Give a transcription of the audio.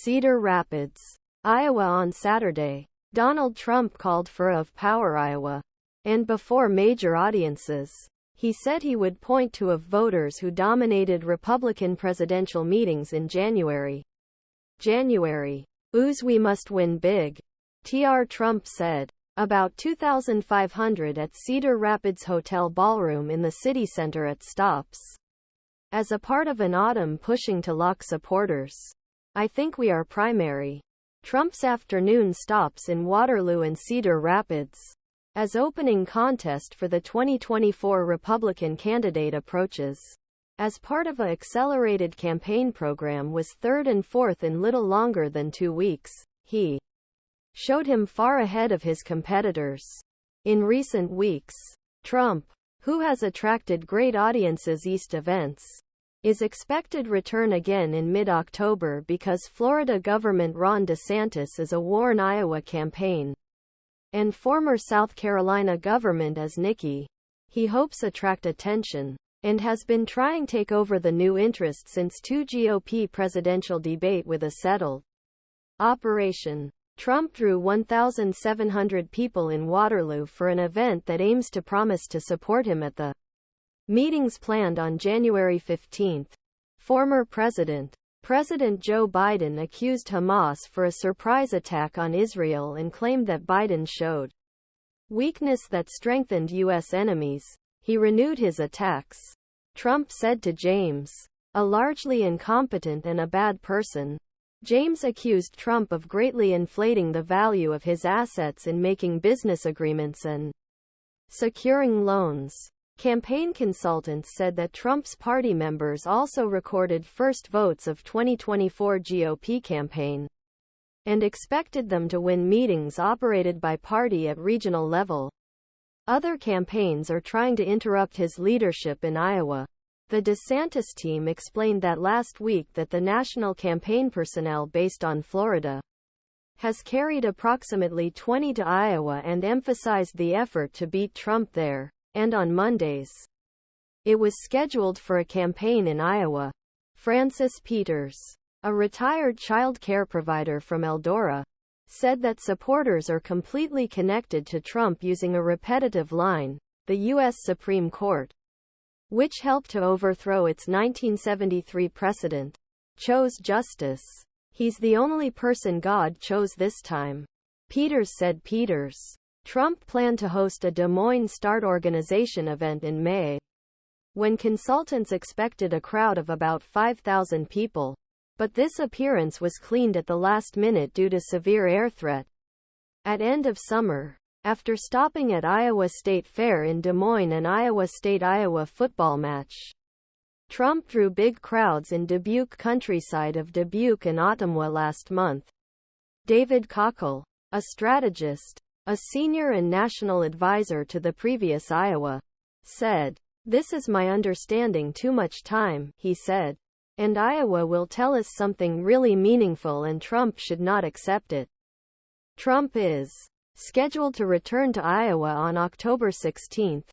Cedar Rapids, Iowa on Saturday, Donald Trump called for of Power Iowa. And before major audiences, he said he would point to of voters who dominated Republican presidential meetings in January. Ooze, we must win big. Tr. Trump said. About 2,500 at Cedar Rapids Hotel Ballroom in the city center at stops. As a part of an autumn pushing to lock supporters. I think we are primary. Trump's afternoon stops in Waterloo and Cedar Rapids. As opening contest for the 2024 Republican candidate approaches. As part of a accelerated campaign program was third and fourth in little longer than 2 weeks, he showed him far ahead of his competitors. In recent weeks, Trump, who has attracted great audiences East events, is expected return again in mid-October because Florida Gov.Ron Desantis is a Warren Iowa campaign. And former South Carolina Gov.As Nikki. He hopes attract attention. And has been trying take over the new interest since 2 GOP presidential debate with a settled operation. Trump drew 1,700 people in Waterloo for an event that aims to promise to support him at the meetings planned on January 15. Former President Joe Biden accused Hamas for a surprise attack on Israel and claimed that Biden showed weakness that strengthened U.S. enemies. He renewed his attacks. Trump said to James, a largely incompetent and a bad person. James accused Trump of greatly inflating the value of his assets in making business agreements and securing loans. Campaign consultants said that Trump's party members also recorded first votes of 2024 GOP campaign and expected them to win meetings operated by party at regional level. Other campaigns are trying to interrupt his leadership in Iowa. The DeSantis team explained that last week that the national campaign personnel based on Florida has carried approximately 20 to Iowa and emphasized the effort to beat Trump there. And on Mondays, it was scheduled for a campaign in Iowa. Francis Peters, a retired child care provider from Eldora, said that supporters are completely connected to Trump using a repetitive line, the U.S. Supreme Court, which helped to overthrow its 1973 precedent, chose justice. He's the only person God chose this time. Peters said. Trump planned to host a Des Moines Start organization event in May, when consultants expected a crowd of about 5,000 people. But this appearance was cleaned at the last minute due to severe air threat. At end of summer, after stopping at Iowa State Fair in Des Moines and Iowa State-Iowa football match, Trump drew big crowds in Dubuque countryside of Dubuque and Ottumwa last month. David Kochel, a strategist, a senior and national advisor to the previous Iowa, said, "This is my understanding too much time," he said. "And Iowa will tell us something really meaningful and Trump should not accept it." Trump is scheduled to return to Iowa on October 16.